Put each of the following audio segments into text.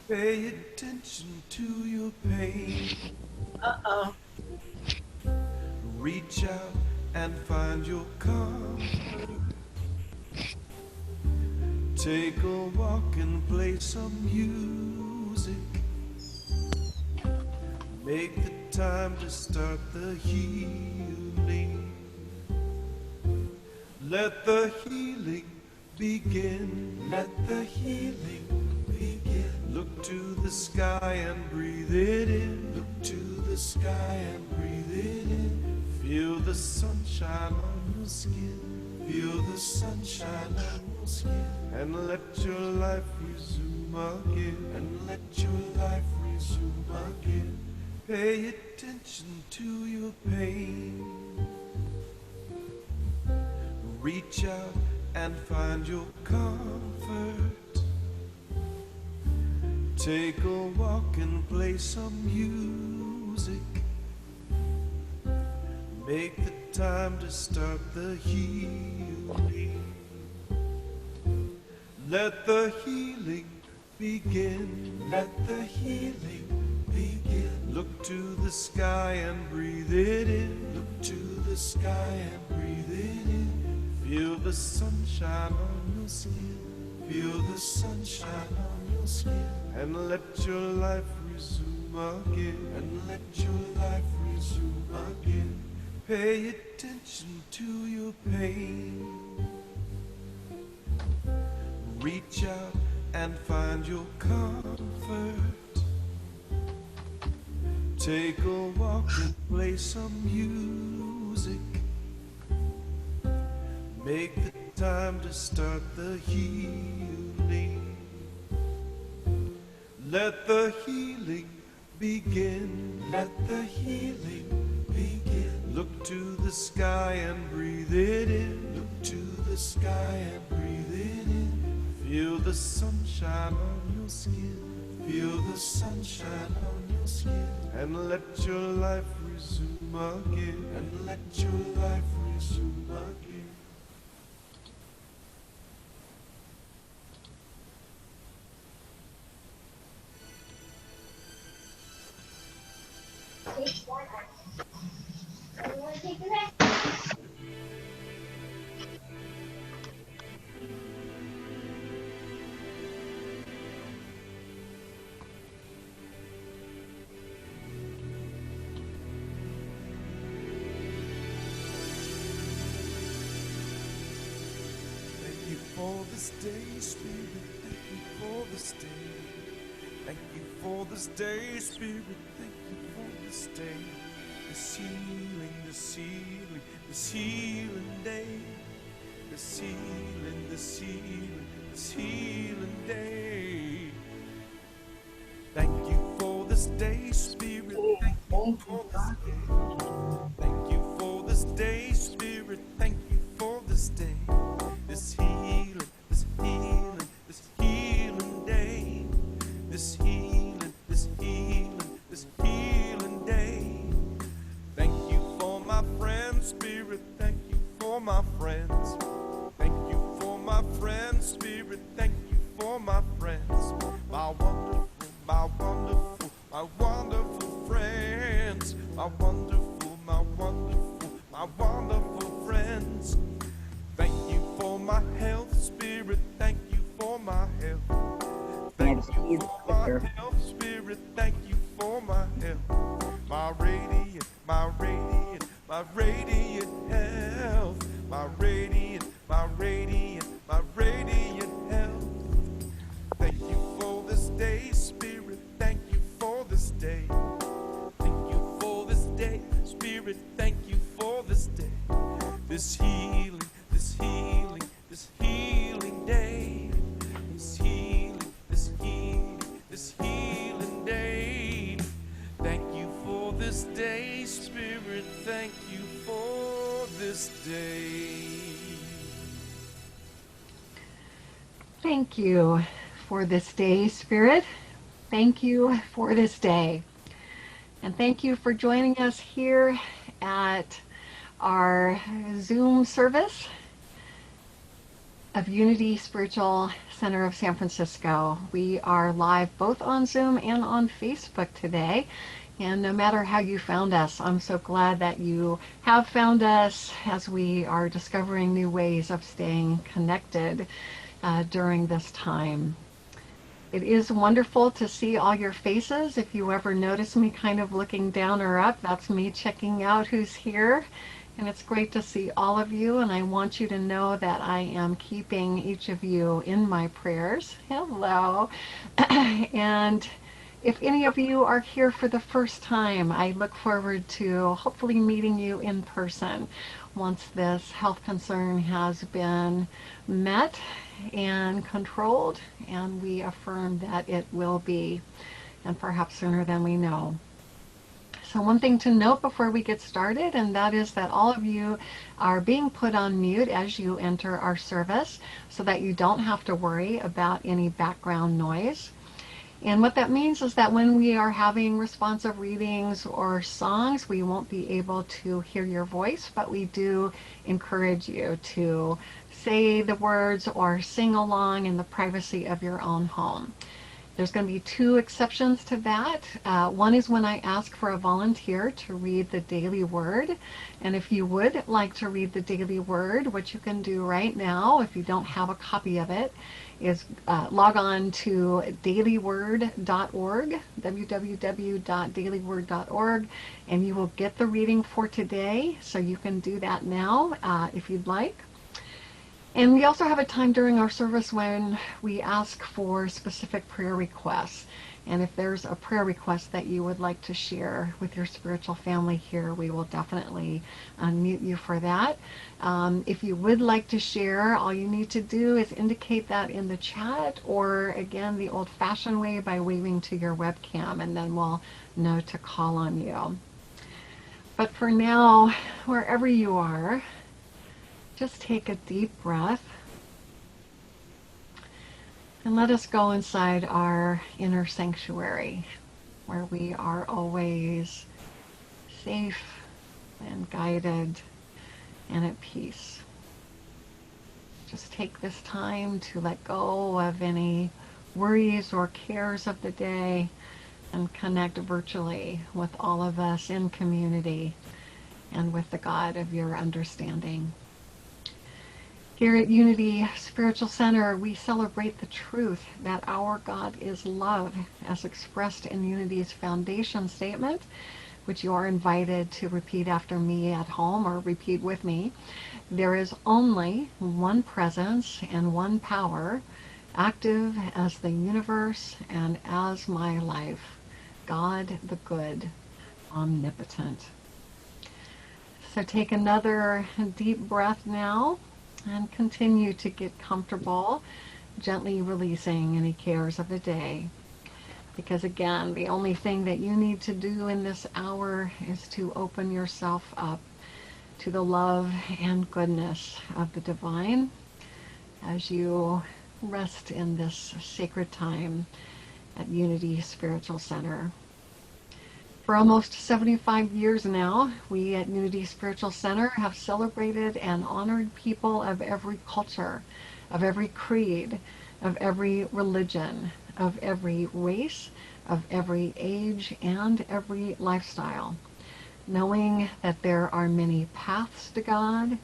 Pay attention to your pain. Uh-oh. Reach out and find your comfort. Take a walk and play some music. Make the time to start the healing. Let the healing begin. Let the healing begin. Look to the sky and breathe it in. Look to the sky and breathe it in. Feel the sunshine on your skin. Feel the sunshine on your skin. And let your life resume again. And let your life resume again. Pay attention to your pain. Reach out and find your comfort. Take a walk and play some music. Make the time to start the healing. Let the healing begin. Let the healing begin. Look to the sky and breathe it in. Look to the sky and breathe it in. Feel the sunshine on your skin. Feel the sunshine on your skin. And let your life resume again. And let your life resume again. Pay attention to your pain. Reach out and find your comfort. Take a walk and play some music. Make the time to start the healing. Let the healing begin. Let the healing begin. Look to the sky and breathe it in. Look to the sky and breathe it in. Feel the sunshine on your skin. Feel the sunshine on your skin. And let your life resume again. And let your life resume again. Thank you for this day, Spirit. Thank you for this day. Thank you for this day, Spirit. Thank you for this day. This healing, this healing, this healing day. This healing, this healing, this healing day. Thank you for this day, Spirit. Thank you for this day. Thank you for this day, Spirit. Thank you for this day. This healing, this healing, this healing day. This healing, this healing, this healing day. Thank you for my friends, Spirit. Thank you for my friends. Thank you for my friends, Spirit. Thank you for my friends. My wonderful, my wonderful, my wonderful friends. My wonderful, my wonderful, my wonderful friends. Thank you for my health, Spirit. Thank you for my health. Thank you for my health, Spirit. Thank you for my health. My radiant, my radiant, my radiant health. My radiant, my radiant, my radiant health. Thank you for this day, Spirit. Thank you for this day. Thank you for this day, Spirit. Thank you for this day. This healing, this healing, this healing day. This healing, this healing, this healing day. Thank you for this day, Spirit. Thank you for this day. Thank you for this day, Spirit. Thank you for this day. And thank you for joining us here at our Zoom service. of Unity Spiritual Center of San Francisco. We are live both on Zoom and on Facebook today. And no matter how you found us, I'm so glad that you have found us as we are discovering new ways of staying connected during this time. It is wonderful to see all your faces. If you ever notice me kind of looking down or up, that's me checking out who's here. And it's great to see all of you, and I want you to know that I am keeping each of you in my prayers. Hello. And if any of you are here for the first time, I look forward to hopefully meeting you in person once this health concern has been met and controlled, and we affirm that it will be, and perhaps sooner than we know. So one thing to note before we get started, and that is that all of you are being put on mute as you enter our service so that you don't have to worry about any background noise. And what that means is that when we are having responsive readings or songs, we won't be able to hear your voice, but we do encourage you to say the words or sing along in the privacy of your own home. There's going to be two exceptions to that. One is when I ask for a volunteer to read the daily word. And if you would like to read the daily word, what you can do right now, if you don't have a copy of it, is log on to dailyword.org, www.dailyword.org, and you will get the reading for today. So you can do that now if you'd like. And we also have a time during our service when we ask for specific prayer requests. And if there's a prayer request that you would like to share with your spiritual family here, we will definitely unmute you for that. If you would like to share, all you need to do is indicate that in the chat, or again, the old-fashioned way by waving to your webcam, and then we'll know to call on you. But for now, wherever you are, just take a deep breath and let us go inside our inner sanctuary where we are always safe and guided and at peace. Just take this time to let go of any worries or cares of the day and connect virtually with all of us in community and with the God of your understanding. Here at Unity Spiritual Center, we celebrate the truth that our God is love, as expressed in Unity's foundation statement, which you are invited to repeat after me at home or repeat with me. There is only one presence and one power, active as the universe and as my life, God the good, omnipotent. So take another deep breath now, and continue to get comfortable, gently releasing any cares of the day. Because again, the only thing that you need to do in this hour is to open yourself up to the love and goodness of the divine as you rest in this sacred time at Unity Spiritual Center. For almost 75 years now, we at Unity Spiritual Center have celebrated and honored people of every culture, of every creed, of every religion, of every race, of every age, and every lifestyle, knowing that there are many paths to God,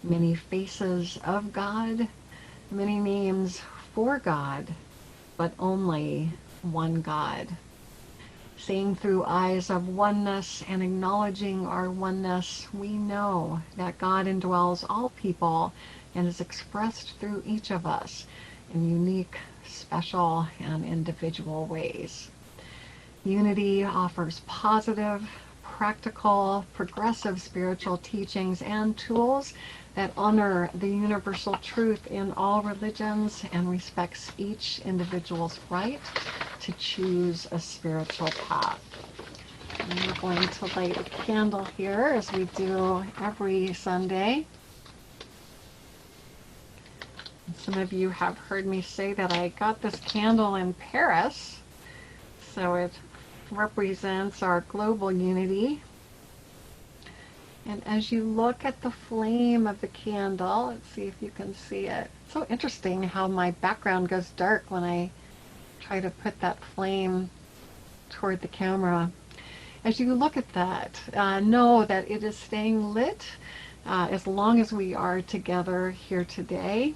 many faces of God, many names for God, but only one God. Seeing through eyes of oneness and acknowledging our oneness, we know that God indwells all people and is expressed through each of us in unique, special, and individual ways. Unity offers positive, practical, progressive spiritual teachings and tools that honor the universal truth in all religions and respects each individual's right to choose a spiritual path. And we're going to light a candle here as we do every Sunday. And some of you have heard me say that I got this candle in Paris, so it represents our global unity. And as you look at the flame of the candle, let's see if you can see it. It's so interesting how my background goes dark when I try to put that flame toward the camera. As you look at that, know that it is staying lit as long as we are together here today.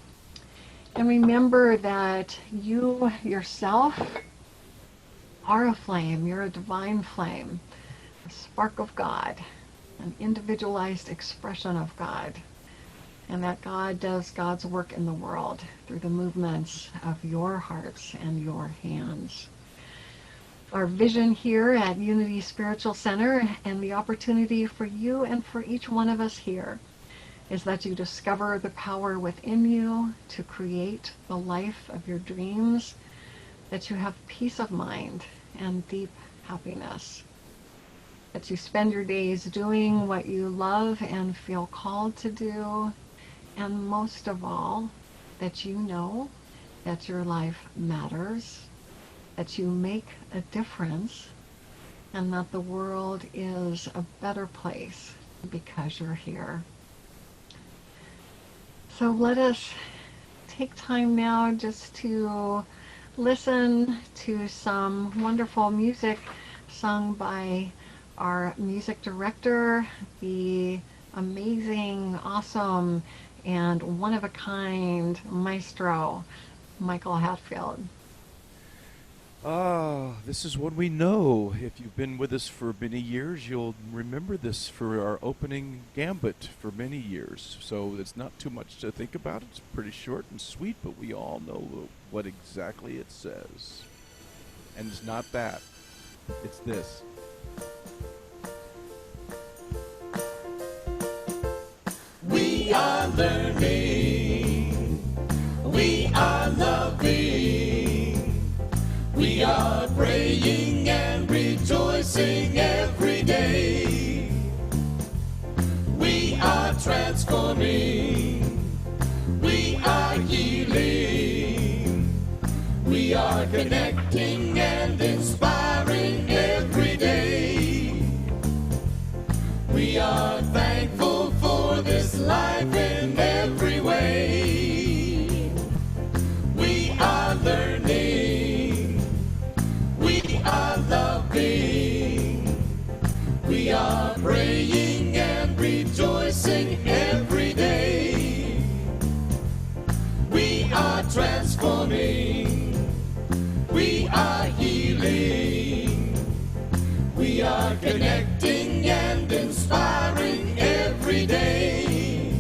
And remember that you yourself are a flame. You're a divine flame, a spark of God, an individualized expression of God. And that God does God's work in the world through the movements of your hearts and your hands. Our vision here at Unity Spiritual Center and the opportunity for you and for each one of us here is that you discover the power within you to create the life of your dreams, that you have peace of mind and deep happiness, that you spend your days doing what you love and feel called to do, and most of all, that you know that your life matters, that you make a difference, and that the world is a better place because you're here. So let us take time now just to listen to some wonderful music sung by our music director, the amazing, awesome, and one-of-a-kind maestro, Michael Hatfield. This is what we know. If you've been with us for many years, you'll remember this for our opening gambit for many years. So it's not too much to think about. It's pretty short and sweet, but we all know what exactly it says. And it's not that. It's this. We are learning. We are loving. We are praying and rejoicing every day. We are transforming. We are healing. We are connecting and inspiring every day. We are thankful for this life in every way. We are learning. We are loving. We are praying and rejoicing every day. We are transforming. We are healing. We are connecting and inspiring every day.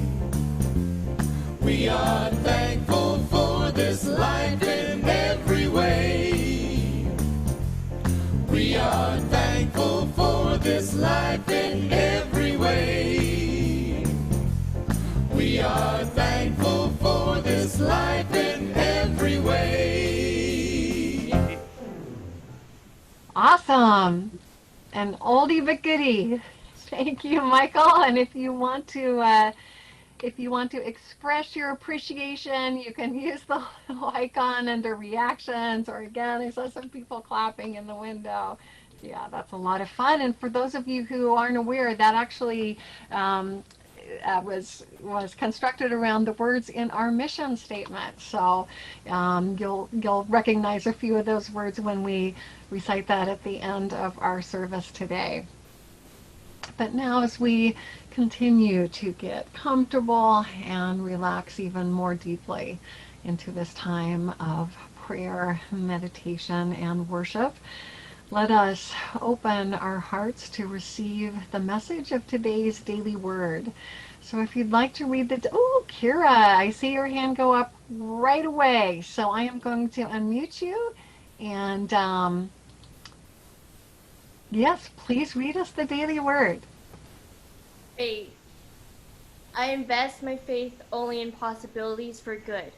We are thankful for this life in every way. We are thankful for this life in every way. We are thankful for this life in every way. Awesome. An oldie but goodie. Thank you, Michael. And if you want to express your appreciation, you can use the little icon under reactions, or again, I saw some people clapping in the window. Yeah, that's a lot of fun. And for those of you who aren't aware, that actually was constructed around the words in our mission statement. So you'll recognize a few of those words when we recite that at the end of our service today. But now, as we continue to get comfortable and relax even more deeply into this time of prayer, meditation, and worship, let us open our hearts to receive the message of today's daily word. So if you'd like to read oh, Kira, I see your hand go up right away. So I am going to unmute you. And yes, please read us the daily word. Faith. I invest my faith only in possibilities for good.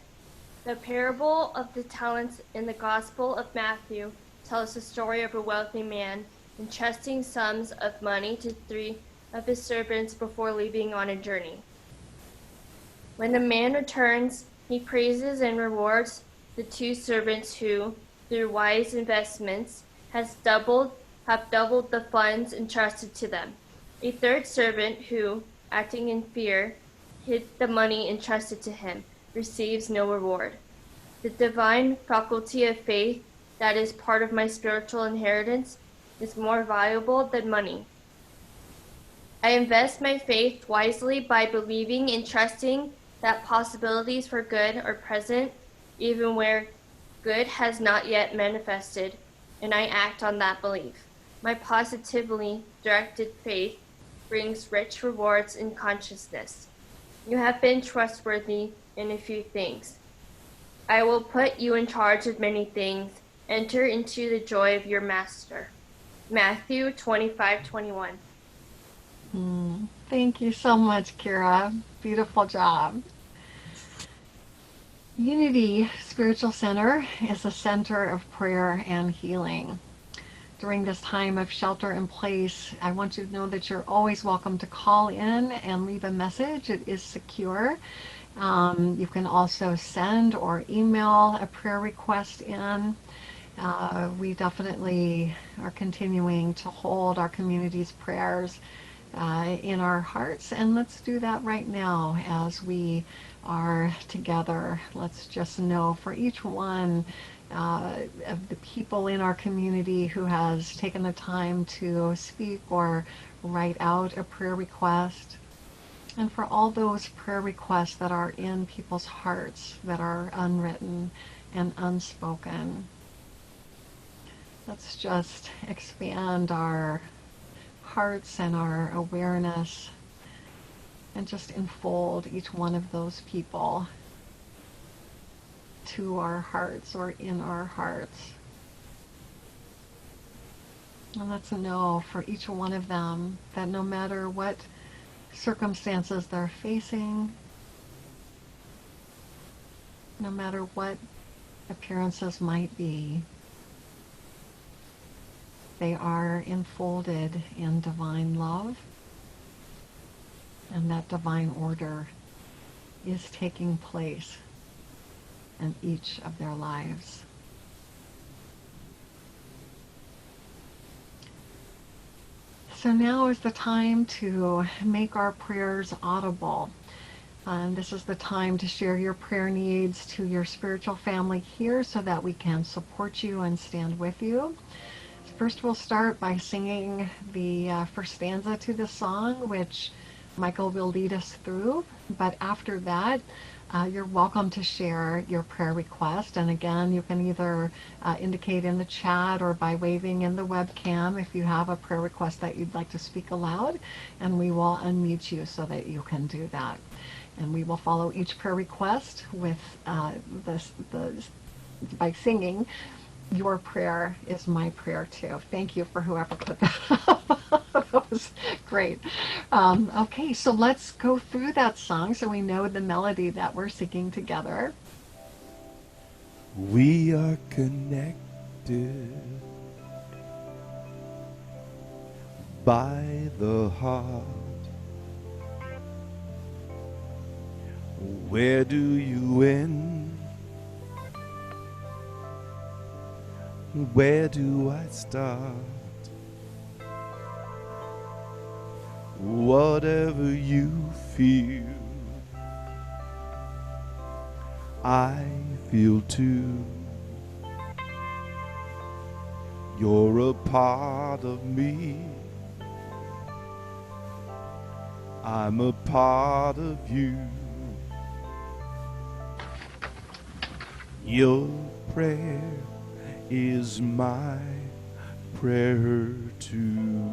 The parable of the talents in the Gospel of Matthew tells the story of a wealthy man entrusting sums of money to 3 of his servants before leaving on a journey. When the man returns, he praises and rewards the 2 servants who, through wise investments, have doubled the funds entrusted to them. A third servant who, acting in fear, hid the money entrusted to him, receives no reward. The divine faculty of faith that is part of my spiritual inheritance is more valuable than money. I invest my faith wisely by believing and trusting that possibilities for good are present, even where good has not yet manifested, and I act on that belief. My positively directed faith brings rich rewards in consciousness. You have been trustworthy in a few things. I will put you in charge of many things. Enter into the joy of your master. Matthew 25:21. Thank you so much, Kira. Beautiful job. Unity Spiritual Center is a center of prayer and healing. During this time of shelter in place, I want you to know that you're always welcome to call in and leave a message. It is secure. You can also send or email a prayer request in. We definitely are continuing to hold our community's prayers in our hearts, and let's do that right now as we are together. Let's just know for each one of the people in our community who has taken the time to speak or write out a prayer request, and for all those prayer requests that are in people's hearts that are unwritten and unspoken. Let's just expand our hearts and our awareness and just enfold each one of those people to our hearts or in our hearts. And let's know for each one of them that no matter what circumstances they're facing, no matter what appearances might be, they are enfolded in divine love, and that divine order is taking place in each of their lives. So now is the time to make our prayers audible. And this is the time to share your prayer needs to your spiritual family here so that we can support you and stand with you. First, we'll start by singing the first stanza to the song, which Michael will lead us through. But after that, you're welcome to share your prayer request. And again, you can either indicate in the chat or by waving in the webcam if you have a prayer request that you'd like to speak aloud, and we will unmute you so that you can do that. And we will follow each prayer request with by singing, "Your prayer is my prayer too." Thank you for whoever put that up. That was great. Okay, so let's go through that song so we know the melody that we're singing together. We are connected by the heart. Where do you end? Where do I start? Whatever you feel, I feel too. You're a part of me, I'm a part of you. Your prayer is my prayer too.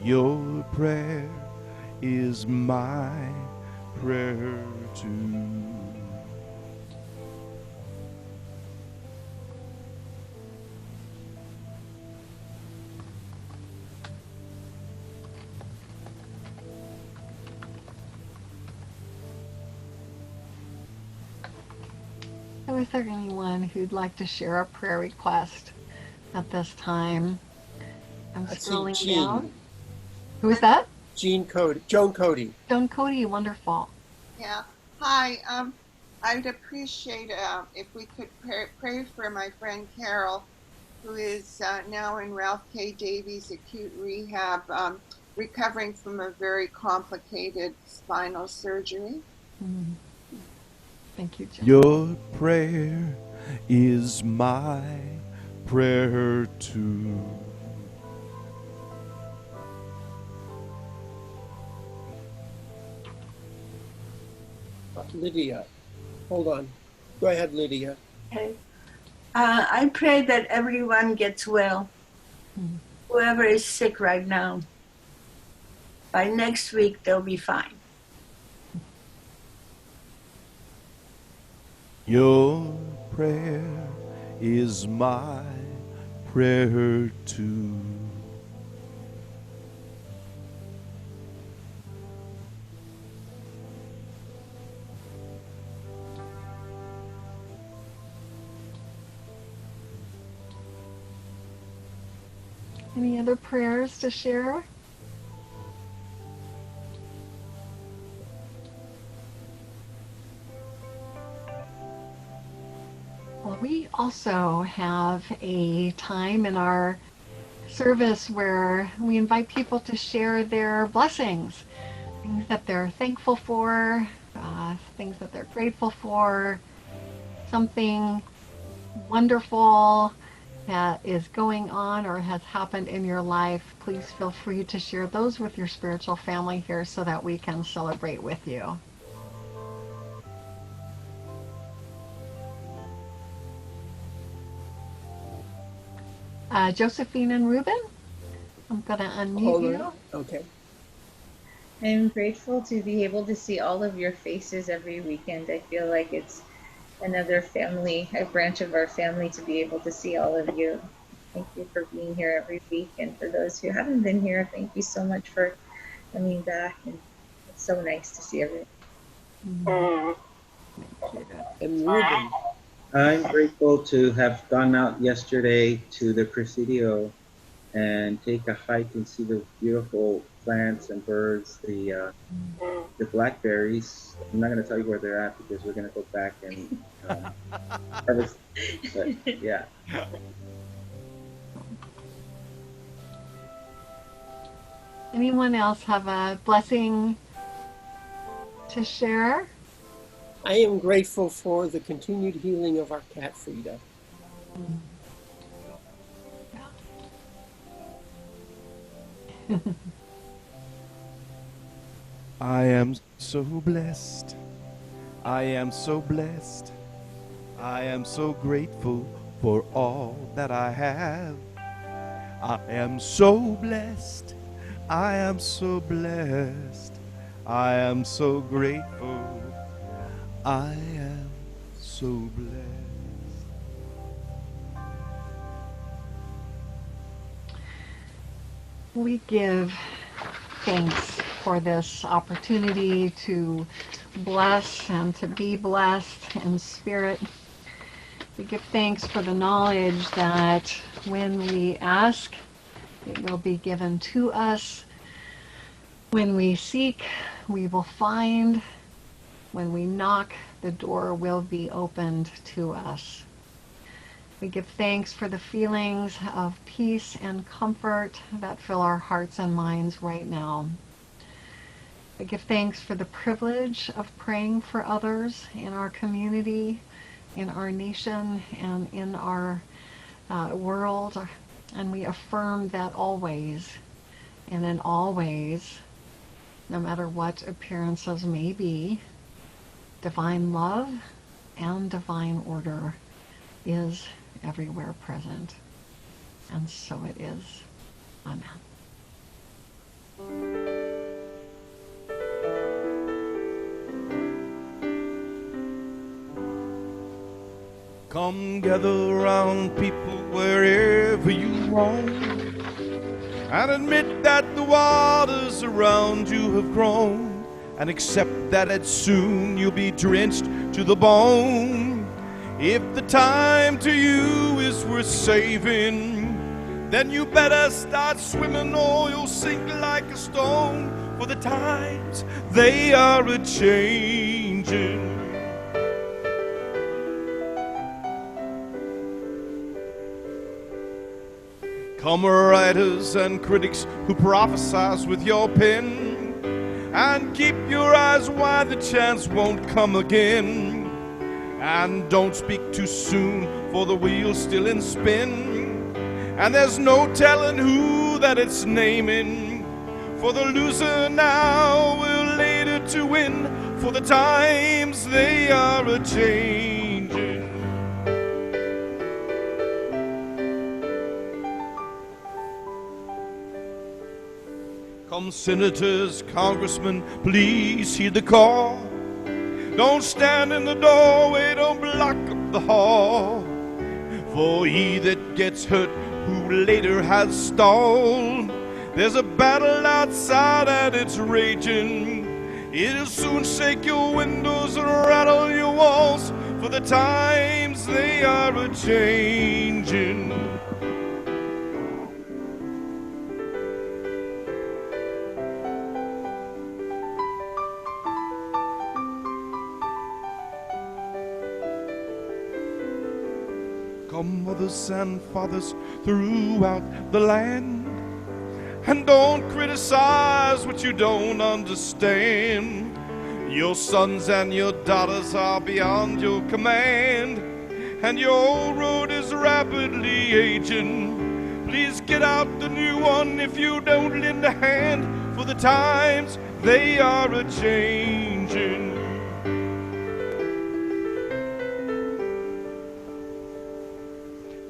Your prayer is my prayer too. So is there anyone who'd like to share a prayer request at this time? I'm scrolling down. Who is that? Joan Cody. Joan Cody, wonderful. Yeah. Hi. I'd appreciate if we could pray for my friend Carol. who is now in Ralph K. Davies acute rehab, recovering from a very complicated spinal surgery. Mm. Thank you, Jen. Your prayer is my prayer too. Lydia, hold on. Go ahead, Lydia. Okay. I pray that everyone gets well. Whoever is sick right now, by next week they'll be fine. Your prayer is my prayer too. Any other prayers to share? Well, we also have a time in our service where we invite people to share their blessings, things that they're thankful for, things that they're grateful for, something wonderful that is going on or has happened in your life. Please feel free to share those with your spiritual family here so that we can celebrate with you. Josephine and Ruben, I'm going to unmute you. Okay. I'm grateful to be able to see all of your faces every weekend. I feel like it's another family, a branch of our family, to be able to see all of you. Thank you for being here every week. And for those who haven't been here, thank you so much for coming back. And it's so nice to see everyone. And Ruben. I'm grateful to have gone out yesterday to the Presidio and take a hike and see the beautiful plants and birds, the blackberries. I'm not going to tell you where they're at because we're going to go back and harvest. But yeah. Anyone else have a blessing to share? I am grateful for the continued healing of our cat Frida. I am so blessed. I am so blessed. I am so grateful for all that I have. I am so blessed. I am so blessed. I am so grateful. I am so blessed. We give thanks for this opportunity to bless and to be blessed in spirit. We give thanks for the knowledge that when we ask, it will be given to us. When we seek, we will find. When we knock, the door will be opened to us. We give thanks for the feelings of peace and comfort that fill our hearts and minds right now. We give thanks for the privilege of praying for others in our community, in our nation, and in our world. And we affirm that always and in all ways, no matter what appearances may be, divine love and divine order is everywhere present. And so it is. Amen. Come gather around people wherever you roam, and admit that the waters around you have grown, and accept that soon you'll be drenched to the bone. If the time to you is worth saving, then you better start swimming or you'll sink like a stone, for the times they are a-changing. Come writers and critics who prophesize with your pen, and keep your eyes wide, the chance won't come again. And don't speak too soon, for the wheel's still in spin, and there's no telling who that it's naming. For the loser now will later to win, for the times they are a-changing. Come senators, congressmen, please heed the call. Don't stand in the doorway, don't block up the hall. For he that gets hurt, who later has stalled, there's a battle outside and it's raging. It'll soon shake your windows and rattle your walls, for the times they are a-changing. Come mothers and fathers throughout the land, and don't criticize what you don't understand. Your sons and your daughters are beyond your command, and your old road is rapidly aging. Please get out the new one if you don't lend a hand, for the times they are a-changing.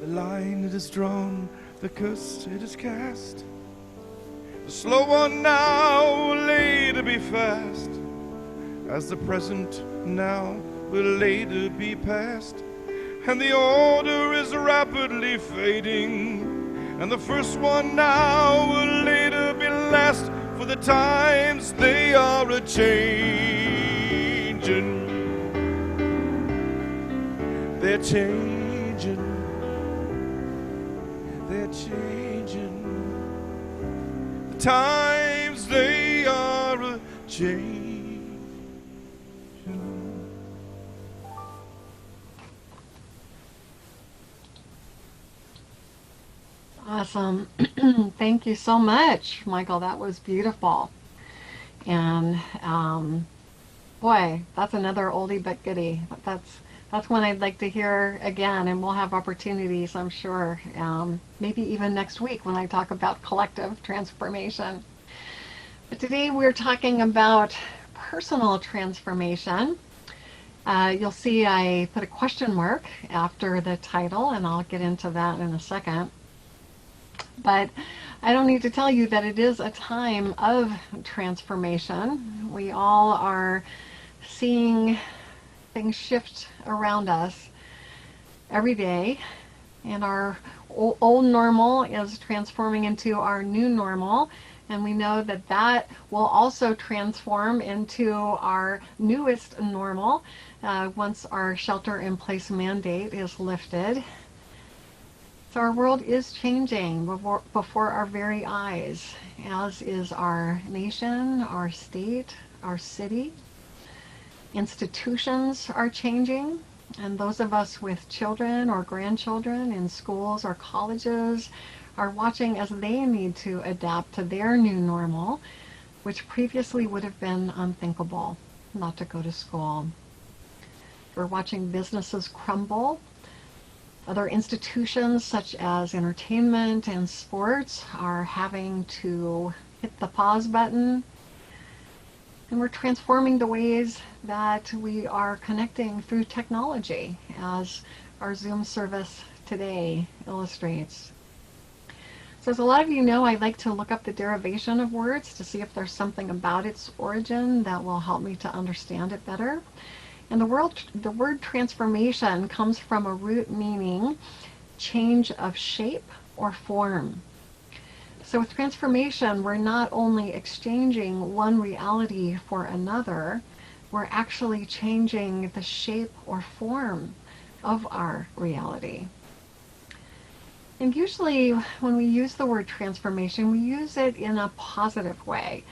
The line it is drawn, the curse it is cast. The slow one now will later be fast, as the present now will later be past. And the order is rapidly fading, and the first one now will later be last, for the times they are a-changing. They're changing. They're changing. The times they are a-changing. Awesome. Thank you so much, Michael. That was beautiful. And boy, that's another oldie but goodie. That's one I'd like to hear again, and we'll have opportunities, I'm sure, maybe even next week when I talk about collective transformation. But today we're talking about personal transformation. You'll see I put a question mark after the title, and I'll get into that in a second. But I don't need to tell you that it is a time of transformation. We all are seeing things shift around us every day, and our old normal is transforming into our new normal, and we know that that will also transform into our newest normal once our shelter-in-place mandate is lifted. So our world is changing before our very eyes, as is our nation, our state, our city. Institutions are changing, and those of us with children or grandchildren in schools or colleges are watching as they need to adapt to their new normal, which previously would have been unthinkable, not to go to school. We're watching businesses crumble. Other institutions such as entertainment and sports are having to hit the pause button. And we're transforming the ways that we are connecting through technology, as our Zoom service today illustrates. So as a lot of you know, I like to look up the derivation of words to see if there's something about its origin that will help me to understand it better. And the word transformation comes from a root meaning change of shape or form. So with transformation, we're not only exchanging one reality for another, we're actually changing the shape or form of our reality. And usually when we use the word transformation, we use it in a positive way.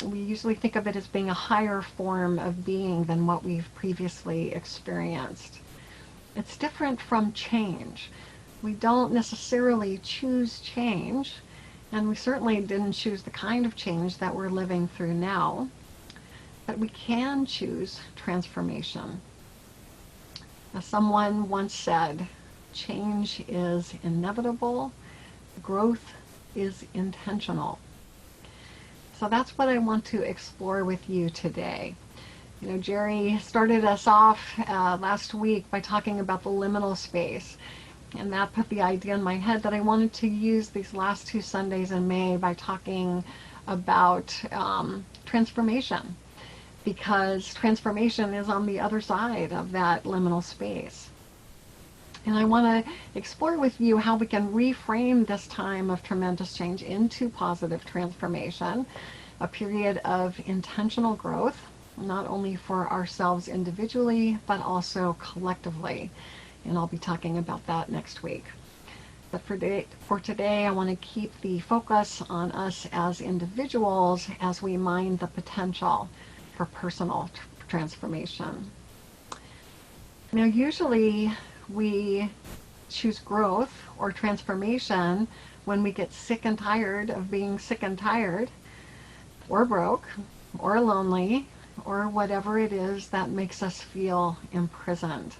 We usually think of it as being a higher form of being than what we've previously experienced. It's different from change. We don't necessarily choose change, and we certainly didn't choose the kind of change that we're living through now, but we can choose transformation. As someone once said, change is inevitable, growth is intentional. So that's what I want to explore with you today. You know, Jerry started us off last week by talking about the liminal space, and that put the idea in my head that I wanted to use these last 2 Sundays in May by talking about transformation, because transformation is on the other side of that liminal space. And I want to explore with you how we can reframe this time of tremendous change into positive transformation, a period of intentional growth, not only for ourselves individually, but also collectively. And I'll be talking about that next week. But for today, I want to keep the focus on us as individuals as we mine the potential for personal transformation. Now, usually we choose growth or transformation when we get sick and tired of being sick and tired, or broke, or lonely, or whatever it is that makes us feel imprisoned.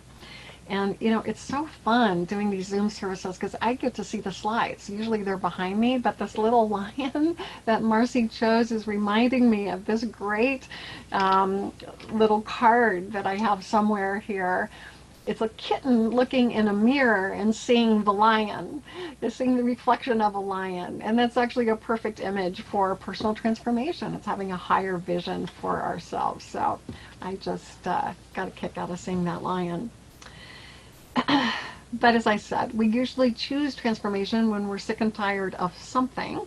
And, you know, it's so fun doing these Zoom services because I get to see the slides. Usually they're behind me, but this little lion that Marcy chose is reminding me of this great little card that I have somewhere here. It's a kitten looking in a mirror and seeing the lion, seeing the reflection of a lion. And that's actually a perfect image for personal transformation. It's having a higher vision for ourselves. So I just got a kick out of seeing that lion. But as I said, we usually choose transformation when we're sick and tired of something.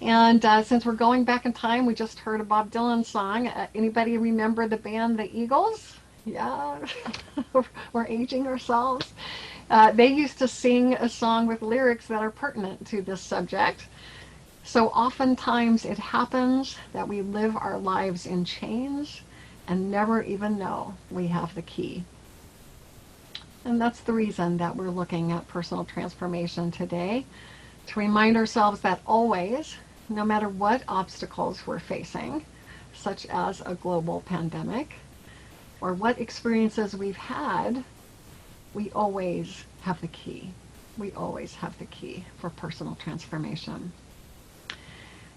And since we're going back in time, we just heard a Bob Dylan song. Anybody remember the band The Eagles? Yeah, we're aging ourselves. They used to sing a song with lyrics that are pertinent to this subject. So oftentimes it happens that we live our lives in chains and never even know we have the key. And that's the reason that we're looking at personal transformation today, to remind ourselves that always, no matter what obstacles we're facing, such as a global pandemic, or what experiences we've had, we always have the key. We always have the key for personal transformation.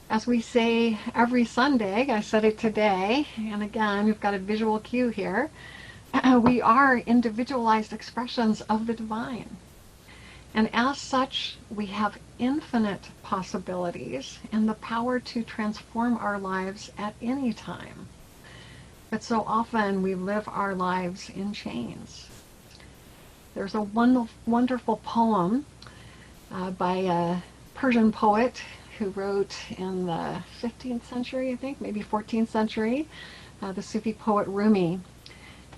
As we say every Sunday, I said it today, and again, we've got a visual cue here, we are individualized expressions of the divine. And as such, we have infinite possibilities and the power to transform our lives at any time. But so often we live our lives in chains. There's a wonderful poem by a Persian poet who wrote in the 15th century, I think, maybe 14th century, the Sufi poet Rumi.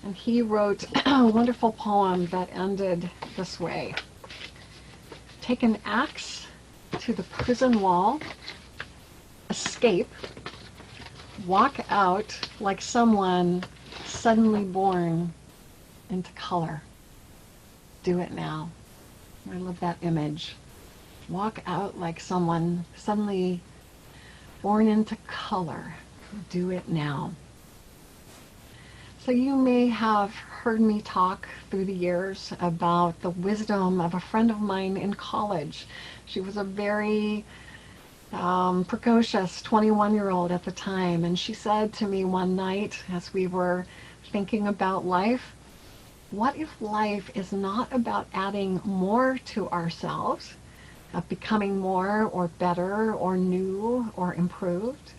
And he wrote a wonderful poem that ended this way. Take an axe to the prison wall, escape, walk out like someone suddenly born into color. Do it now. I love that image. Walk out like someone suddenly born into color. Do it now. So you may have heard me talk through the years about the wisdom of a friend of mine in college. She was a very precocious 21-year-old at the time, and she said to me one night as we were thinking about life, what if life is not about adding more to ourselves, of becoming more or better or new or improved?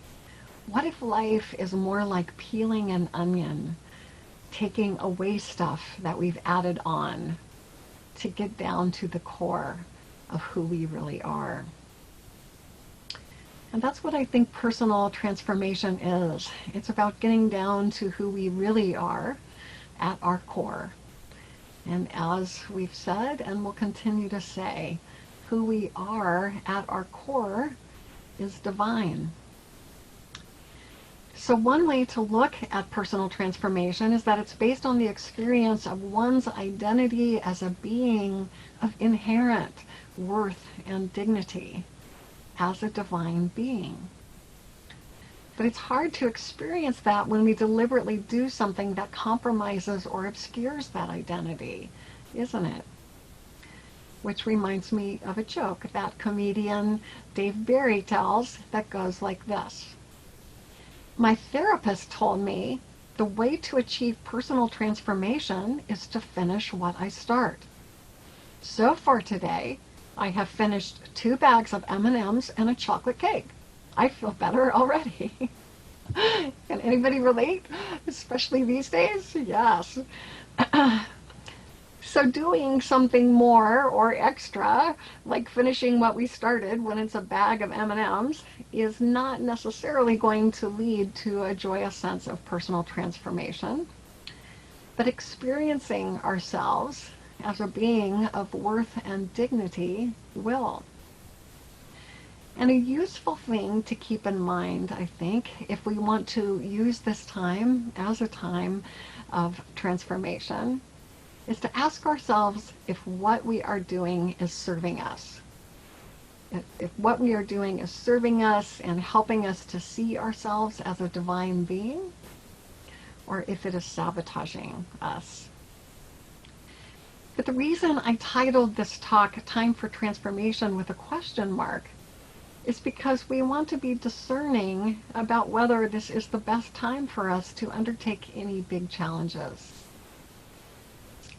What if life is more like peeling an onion, taking away stuff that we've added on to get down to the core of who we really are? And that's what I think personal transformation is. It's about getting down to who we really are at our core. And as we've said and will continue to say, who we are at our core is divine. So one way to look at personal transformation is that it's based on the experience of one's identity as a being of inherent worth and dignity, as a divine being. But it's hard to experience that when we deliberately do something that compromises or obscures that identity, isn't it? Which reminds me of a joke that comedian Dave Barry tells that goes like this. My therapist told me the way to achieve personal transformation is to finish what I start. So far today, I have finished 2 bags of M&Ms and a chocolate cake. I feel better already. Can anybody relate? Especially these days? Yes. So doing something more or extra, like finishing what we started when it's a bag of M&Ms, is not necessarily going to lead to a joyous sense of personal transformation. But experiencing ourselves as a being of worth and dignity will. And a useful thing to keep in mind, I think, if we want to use this time as a time of transformation, is to ask ourselves if what we are doing is serving us. If what we are doing is serving us and helping us to see ourselves as a divine being, or if it is sabotaging us. But the reason I titled this talk Time for Transformation with a question mark is because we want to be discerning about whether this is the best time for us to undertake any big challenges.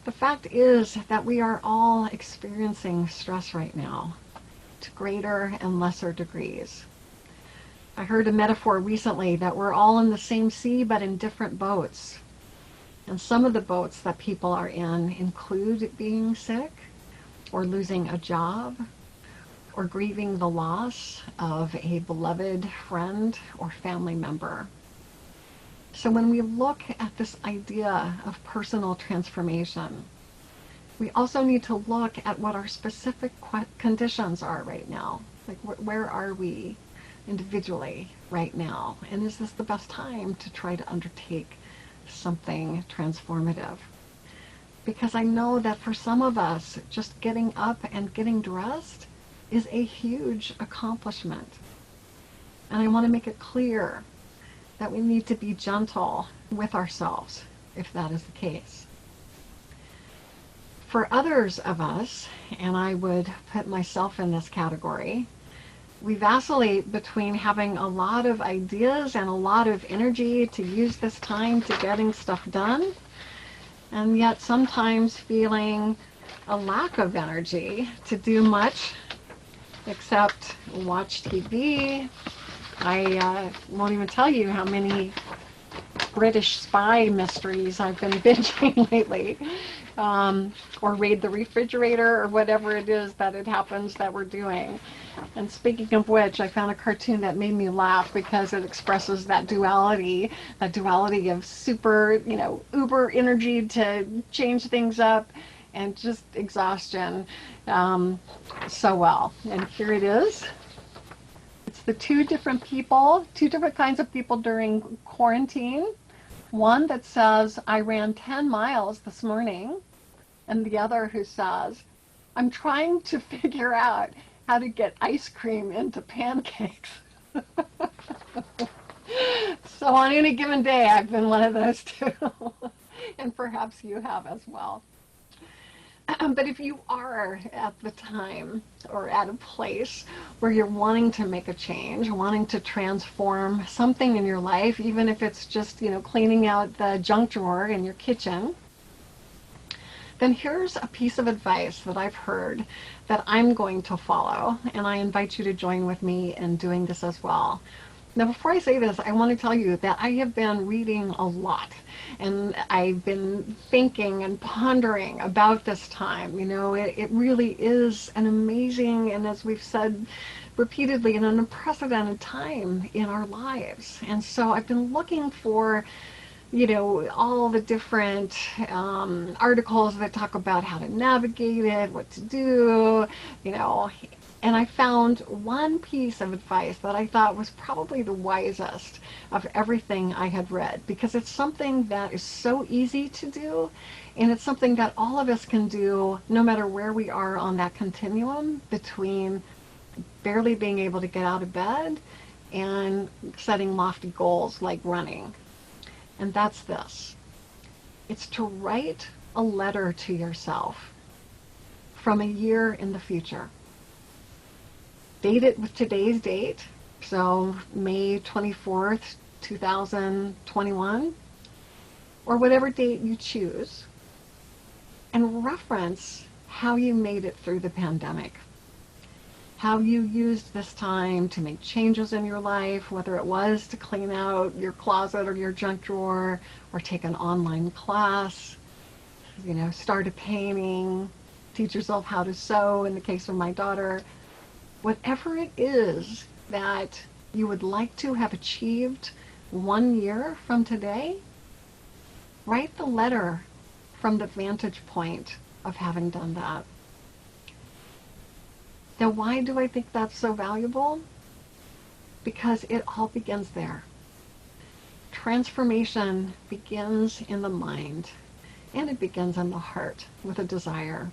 The fact is that we are all experiencing stress right now, to greater and lesser degrees. I heard a metaphor recently that we're all in the same sea but in different boats. And some of the boats that people are in include being sick, or losing a job, or grieving the loss of a beloved friend or family member. So when we look at this idea of personal transformation, we also need to look at what our specific conditions are right now. Like, where are we individually right now? And is this the best time to try to undertake something transformative? Because I know that for some of us, just getting up and getting dressed is a huge accomplishment. And I want to make it clear that we need to be gentle with ourselves if that is the case. For others of us, and I would put myself in this category, we vacillate between having a lot of ideas and a lot of energy to use this time to getting stuff done, and yet sometimes feeling a lack of energy to do much except watch TV. I won't even tell you how many British spy mysteries I've been binging lately, or raid the refrigerator, or whatever it is that it happens that we're doing. And speaking of which, I found a cartoon that made me laugh because it expresses that duality of super, uber energy to change things up, and just exhaustion so well. And here it is. It's the two different kinds of people during quarantine. One that says, I ran 10 miles this morning, and the other who says, I'm trying to figure out how to get ice cream into pancakes. So on any given day, I've been one of those two. And perhaps you have as well. But if you are at the time or at a place where you're wanting to make a change, wanting to transform something in your life, even if it's just, cleaning out the junk drawer in your kitchen, then here's a piece of advice that I've heard that I'm going to follow, and I invite you to join with me in doing this as well. Now, before I say this, I want to tell you that I have been reading a lot, and I've been thinking and pondering about this time. It really is an amazing, and as we've said repeatedly, an unprecedented time in our lives. And so I've been looking for all the different articles that talk about how to navigate it, what to do, And I found one piece of advice that I thought was probably the wisest of everything I had read, because it's something that is so easy to do, and it's something that all of us can do no matter where we are on that continuum between barely being able to get out of bed and setting lofty goals like running. And that's this. It's to write a letter to yourself from a year in the future. Date it with today's date, so May 24th, 2021, or whatever date you choose, and reference how you made it through the pandemic, how you used this time to make changes in your life, whether it was to clean out your closet or your junk drawer, or take an online class, start a painting, teach yourself how to sew in the case of my daughter. Whatever it is that you would like to have achieved 1 year from today, write the letter from the vantage point of having done that. Now, why do I think that's so valuable? Because it all begins there. Transformation begins in the mind, and it begins in the heart with a desire.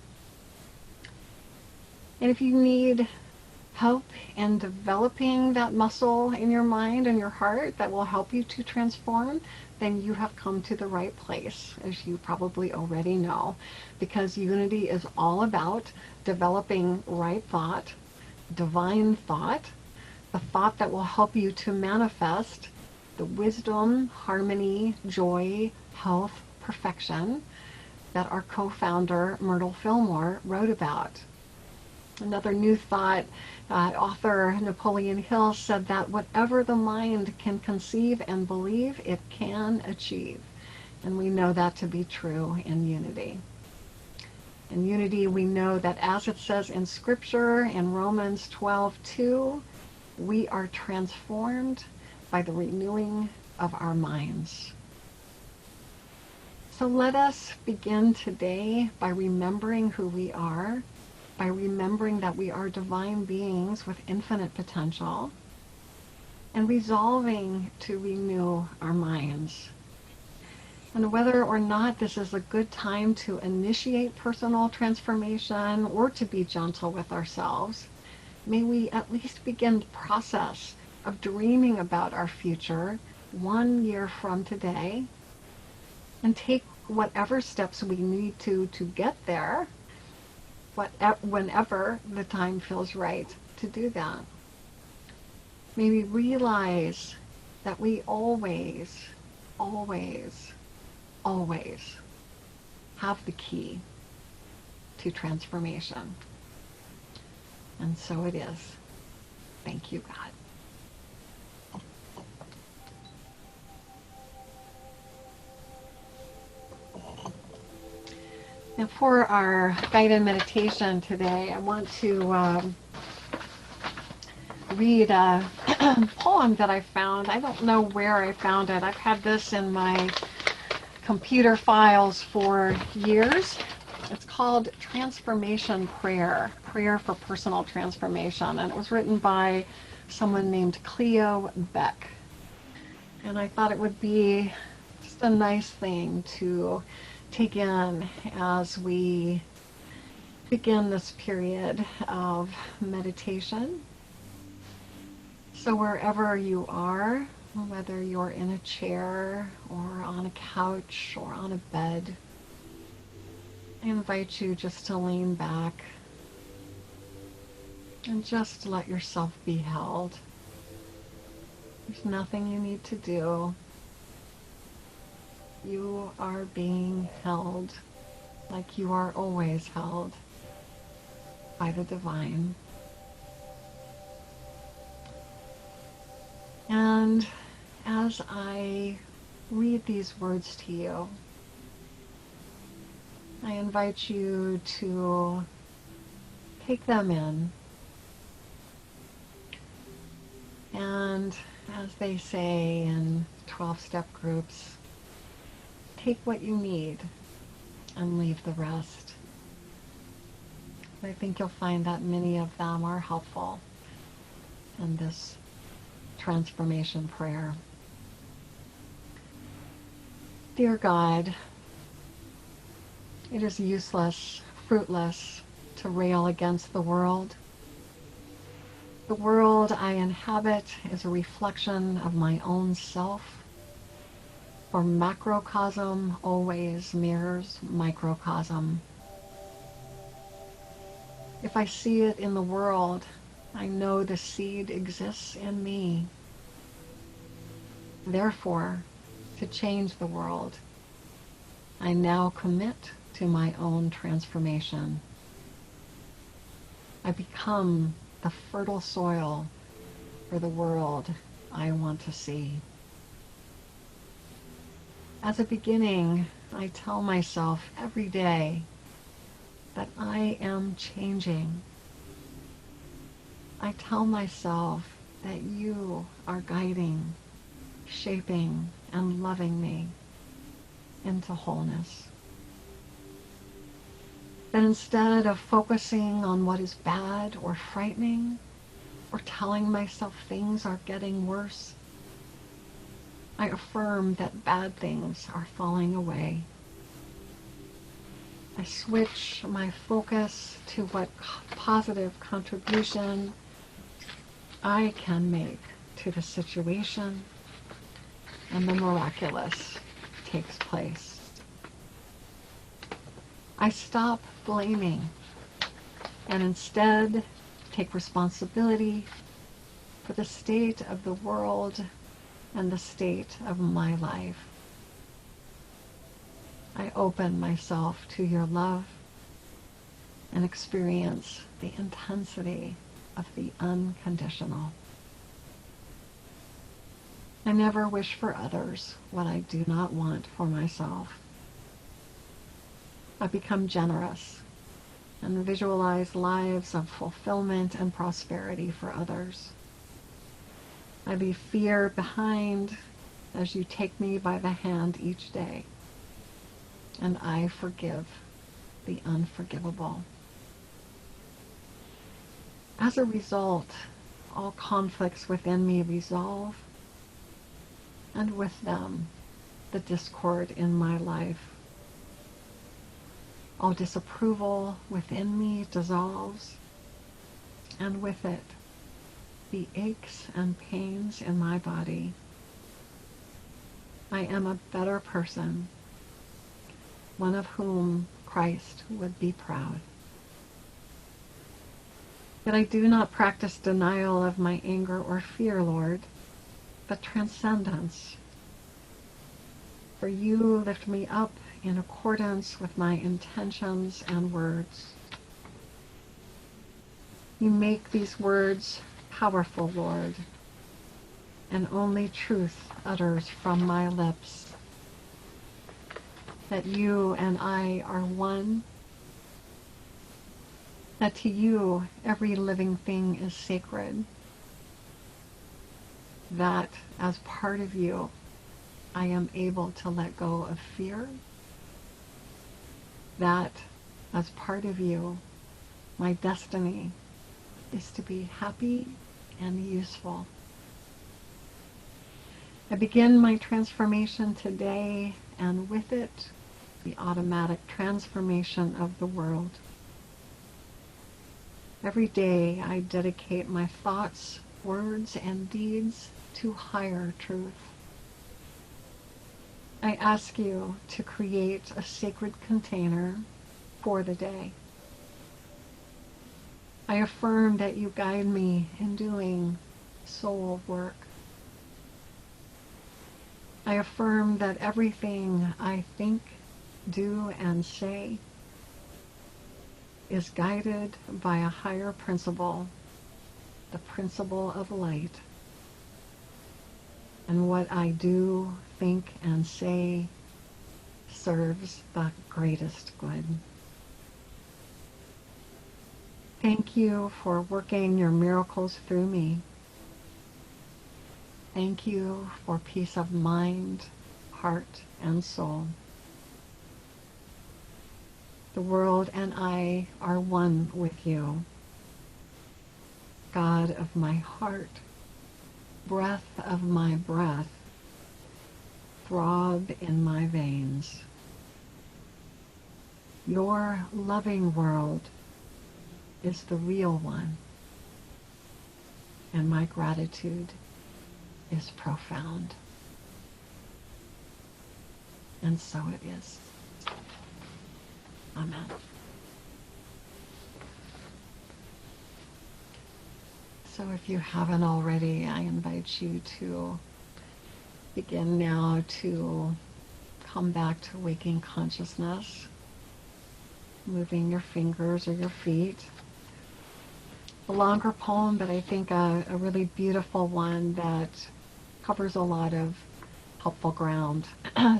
And if you need help in developing that muscle in your mind and your heart that will help you to transform, then you have come to the right place, as you probably already know, because Unity is all about developing right thought, divine thought, the thought that will help you to manifest the wisdom, harmony, joy, health, perfection that our co-founder Myrtle Fillmore wrote about. Another new thought, author Napoleon Hill said that whatever the mind can conceive and believe, it can achieve. And we know that to be true in Unity. In Unity, we know that as it says in Scripture, in Romans 12:2, we are transformed by the renewing of our minds. So let us begin today by remembering who we are, by remembering that we are divine beings with infinite potential, and resolving to renew our minds. And whether or not this is a good time to initiate personal transformation or to be gentle with ourselves, may we at least begin the process of dreaming about our future 1 year from today, and take whatever steps we need to get there, whenever the time feels right to do that. May we realize that we always, always, always have the key to transformation. And so it is. Thank you, God. Now for our guided meditation today, I want to read a poem that I found. I don't know where I found it. I've had this in my computer files for years. It's called Transformation Prayer, Prayer for Personal Transformation, and it was written by someone named Cleo Beck. And I thought it would be just a nice thing to take in as we begin this period of meditation. So wherever you are, whether you're in a chair or on a couch or on a bed, I invite you just to lean back and just let yourself be held. There's nothing you need to do. You are being held like you are always held by the divine. And as I read these words to you, I invite you to take them in. And as they say in 12-step groups, take what you need and leave the rest. I think you'll find that many of them are helpful in this transformation prayer. Dear God, it is useless, fruitless to rail against the world. The world I inhabit is a reflection of my own self, for macrocosm always mirrors microcosm. If I see it in the world, I know the seed exists in me. Therefore, to change the world, I now commit to my own transformation. I become the fertile soil for the world I want to see. As a beginning, I tell myself every day that I am changing. I tell myself that you are guiding, shaping, and loving me into wholeness. That instead of focusing on what is bad or frightening, or telling myself things are getting worse, I affirm that bad things are falling away. I switch my focus to what positive contribution I can make to the situation, and the miraculous takes place. I stop blaming and instead take responsibility for the state of the world and the state of my life. I open myself to your love and experience the intensity of the unconditional. I never wish for others what I do not want for myself. I become generous and visualize lives of fulfillment and prosperity for others. I leave fear behind as you take me by the hand each day, and I forgive the unforgivable. As a result, all conflicts within me resolve, and with them, the discord in my life. All disapproval within me dissolves, and with it, the aches and pains in my body. I am a better person, one of whom Christ would be proud. Yet I do not practice denial of my anger or fear, Lord, but transcendence. For you lift me up in accordance with my intentions and words. You make these words powerful, Lord, and only truth utters from my lips. That you and I are one, that to you every living thing is sacred, that as part of you I am able to let go of fear, that as part of you my destiny is to be happy and useful. I begin my transformation today, and with it, the automatic transformation of the world. Every day I dedicate my thoughts, words, and deeds to higher truth. I ask you to create a sacred container for the day. I affirm that you guide me in doing soul work. I affirm that everything I think, do, and say is guided by a higher principle, the principle of light. And what I do, think, and say serves the greatest good. Thank you for working your miracles through me. Thank you for peace of mind, heart, and soul. The world and I are one with you. God of my heart, breath of my breath, throb in my veins. Your loving world is the real one, and my gratitude is profound. And so it is. Amen. So if you haven't already, I invite you to begin now to come back to waking consciousness, moving your fingers or your feet. A longer poem, but I think a really beautiful one that covers a lot of helpful ground.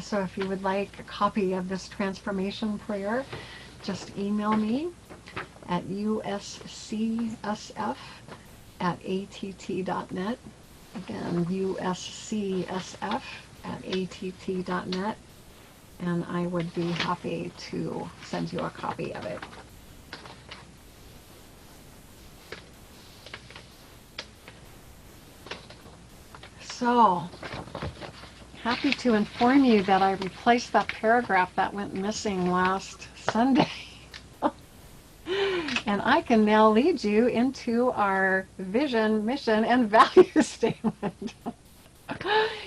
So if you would like a copy of this transformation prayer, just email me at uscsf@att.net. Again, uscsf@att.net. And I would be happy to send you a copy of it. So, happy to inform you that I replaced that paragraph that went missing last Sunday. And I can now lead you into our vision, mission, and value statement.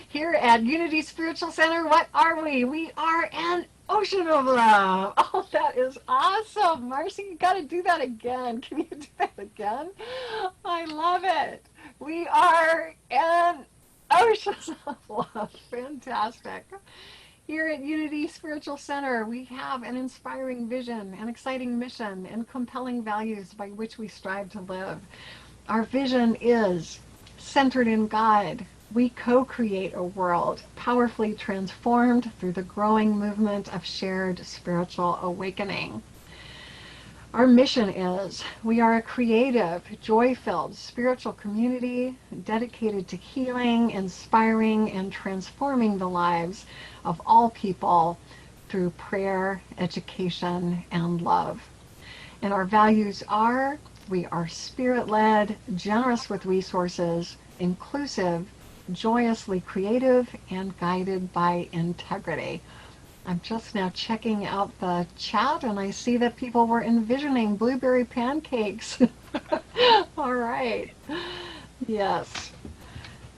Here at Unity Spiritual Center, what are we? We are an ocean of love. Oh, that is awesome. Marcy, you got to do that again. Can you do that again? I love it. We are an ocean of love. Fantastic. Here at Unity Spiritual Center, we have an inspiring vision, an exciting mission, and compelling values by which we strive to live. Our vision is centered in God. We co-create a world powerfully transformed through the growing movement of shared spiritual awakening. Our mission is we are a creative, joy-filled spiritual community dedicated to healing, inspiring, and transforming the lives of all people through prayer, education, and love. And our values are, we are spirit-led, generous with resources, inclusive, joyously creative, and guided by integrity. I'm just now checking out the chat, and I see that people were envisioning blueberry pancakes. All right. Yes.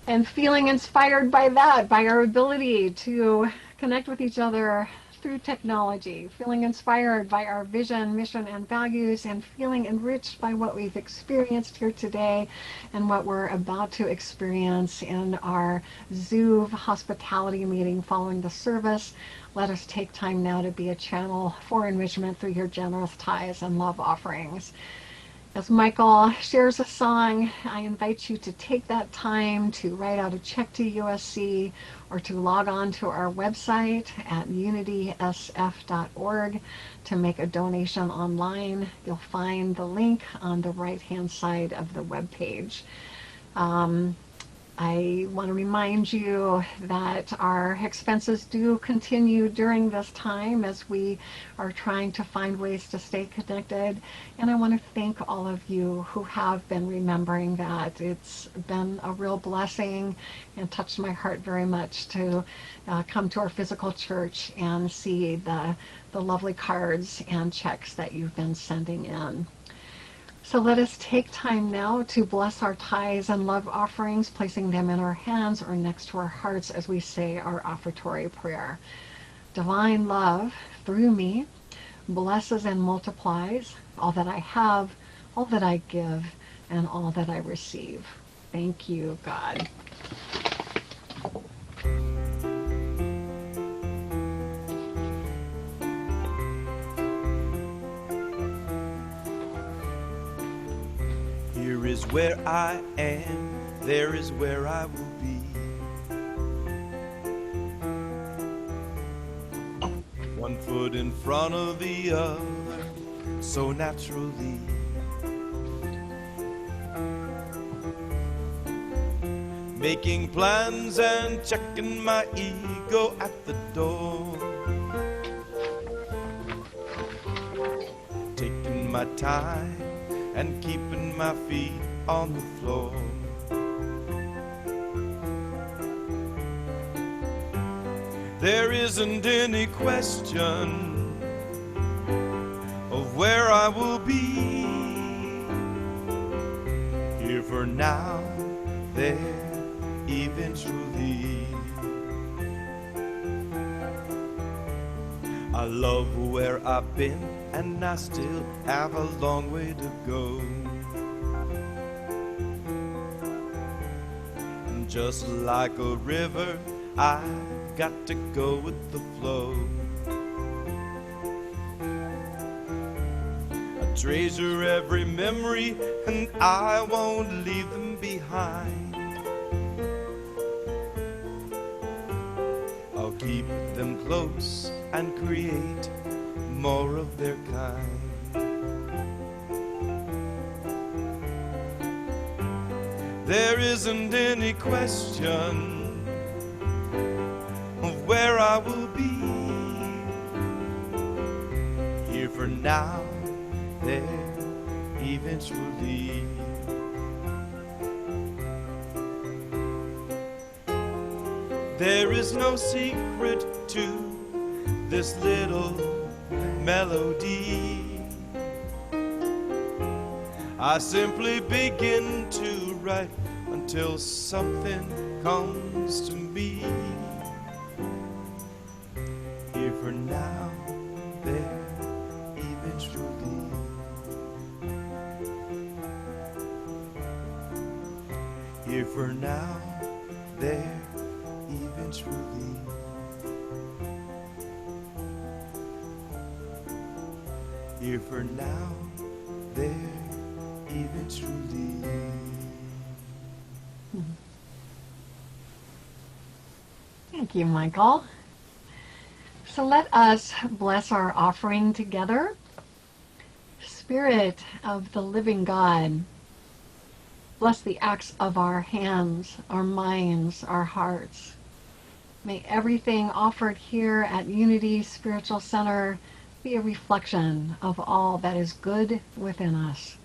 And feeling inspired by that, by our ability to connect with each other through technology, feeling inspired by our vision, mission, and values, and feeling enriched by what we've experienced here today and what we're about to experience in our Zoom hospitality meeting following the service. Let us take time now to be a channel for enrichment through your generous tithes and love offerings. As Michael shares a song, I invite you to take that time to write out a check to USC or to log on to our website at unitysf.org to make a donation online. You'll find the link on the right-hand side of the webpage. I want to remind you that our expenses do continue during this time as we are trying to find ways to stay connected. And I want to thank all of you who have been remembering that. It's been a real blessing and touched my heart very much to come to our physical church and see the lovely cards and checks that you've been sending in. So let us take time now to bless our tithes and love offerings, placing them in our hands or next to our hearts as we say our offertory prayer. Divine love, through me, blesses and multiplies all that I have, all that I give, and all that I receive. Thank you, God. Here is where I am, there is where I will be. One foot in front of the other, so naturally. Making plans and checking my ego at the door. my time and keeping my feet on the floor. There isn't any question of where I will be. Here for now, there eventually. I love where I've been, and I still have a long way to go. And just like a river, I've got to go with the flow. I treasure every memory, and I won't leave them behind. I'll keep them close and create more of their kind. There isn't any question of where I will be. Here for now, there eventually. There is no secret to this little melody. I simply begin to write until something comes to me. Here for now, there eventually. Here for now, there eventually. Here for now, there eventually. Thank you, Michael. So let us bless our offering together. Spirit of the living God, bless the acts of our hands, our minds, our hearts. May everything offered here at Unity Spiritual Center be a reflection of all that is good within us.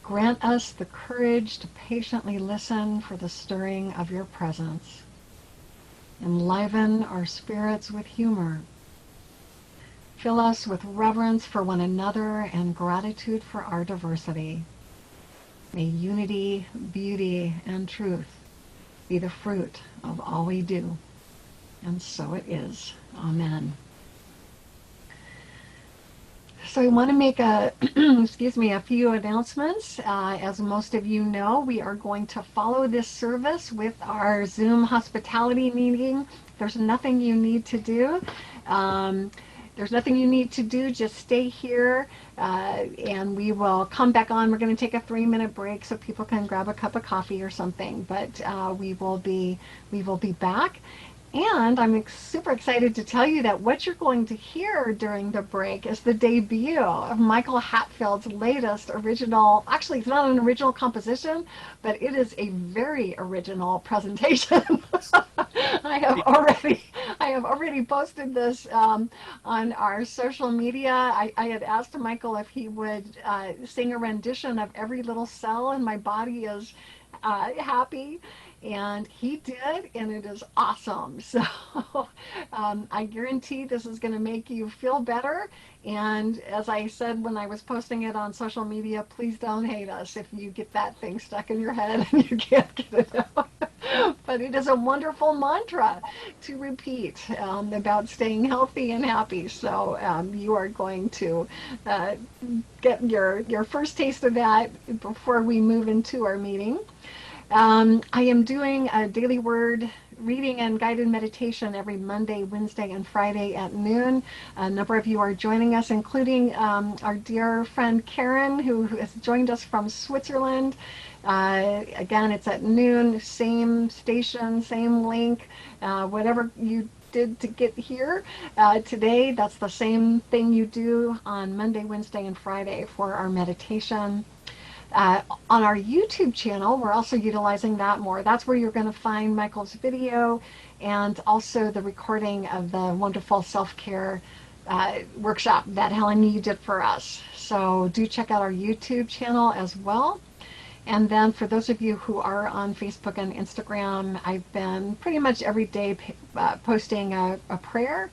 Grant us the courage to patiently listen for the stirring of your presence. Enliven our spirits with humor. Fill us with reverence for one another and gratitude for our diversity. May unity, beauty, and truth be the fruit of all we do. And so it is. Amen. So I want to make a few announcements. As most of you know, we are going to follow this service with our Zoom hospitality meeting. There's nothing you need to do. Just stay here and we will come back on. We're going to take a 3-minute break so people can grab a cup of coffee or something, but we will be back. And I'm super excited to tell you that what you're going to hear during the break is the debut of Michael Hatfield's latest original, actually it's not an original composition, but it is a very original presentation. I have already posted this on our social media. I had asked Michael if he would sing a rendition of Every Little Cell in My Body Is Happy. And he did, and it is awesome. So I guarantee this is going to make you feel better. And as I said when I was posting it on social media, please don't hate us if you get that thing stuck in your head and you can't get it out. But it is a wonderful mantra to repeat about staying healthy and happy. So you are going to get your first taste of that before we move into our meeting. I am doing a daily word reading and guided meditation every Monday, Wednesday, and Friday at noon. A number of you are joining us, including our dear friend Karen, who has joined us from Switzerland. Again, it's at noon, same station, same link, whatever you did to get here today, that's the same thing you do on Monday, Wednesday, and Friday for our meditation. On our YouTube channel, we're also utilizing that more. That's where you're going to find Michael's video and also the recording of the wonderful self-care workshop that Helen Yee did for us. So do check out our YouTube channel as well. And then for those of you who are on Facebook and Instagram, I've been pretty much every day posting a prayer.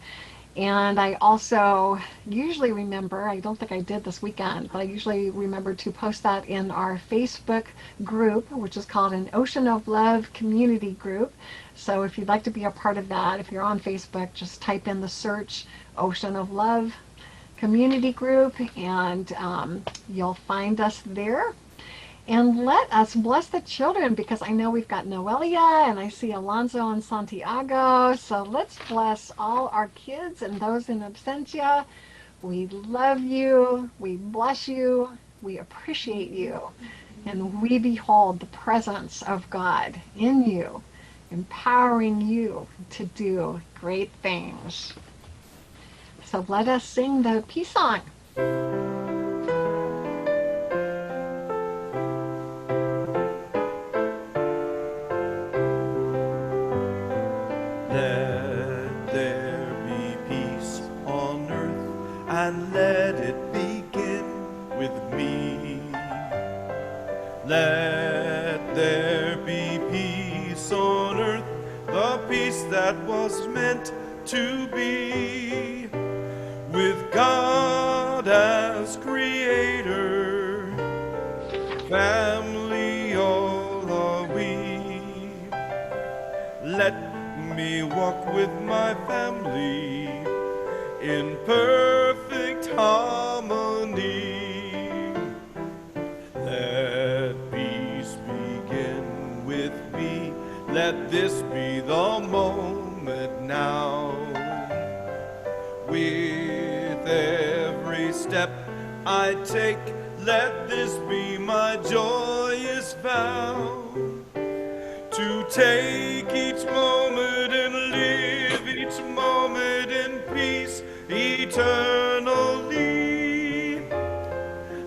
And I also usually remember, I don't think I did this weekend, but I usually remember to post that in our Facebook group, which is called an Ocean of Love community group. So if you'd like to be a part of that, if you're on Facebook, just type in the search Ocean of Love community group, and you'll find us there. And let us bless the children, because I know we've got Noelia and I see Alonzo and Santiago. So let's bless all our kids and those in absentia. We love you. We bless you. We appreciate you. And we behold the presence of God in you, empowering you to do great things. So let us sing the peace song. Let there be peace on earth, and let it begin with me. Let there be peace on earth, the peace that was meant to be, with God as creator, family all are we. Let me walk with my family in perfect harmony. Let peace begin with me. Let this be the moment now. With every step I take, let this be my joyous vow, to take each moment and live each moment in peace eternally.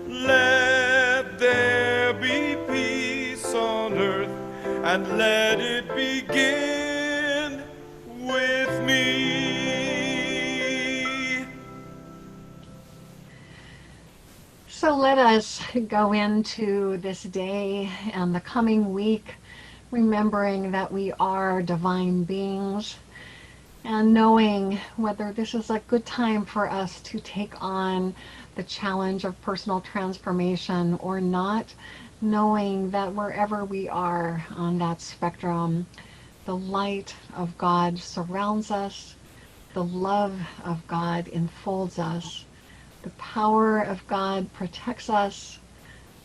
Let there be peace on earth, and let it begin with me. So let us go into this day and the coming week remembering that we are divine beings, and knowing whether this is a good time for us to take on the challenge of personal transformation or not, knowing that wherever we are on that spectrum, the light of God surrounds us, the love of God enfolds us, the power of God protects us,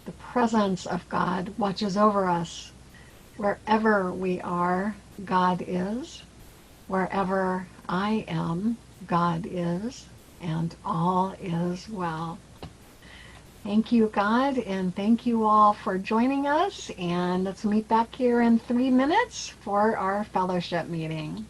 the presence of God watches over us. Wherever we are, God is. Wherever I am, God is. And all is well. Thank you, God, and thank you all for joining us. And let's meet back here in 3 minutes for our fellowship meeting.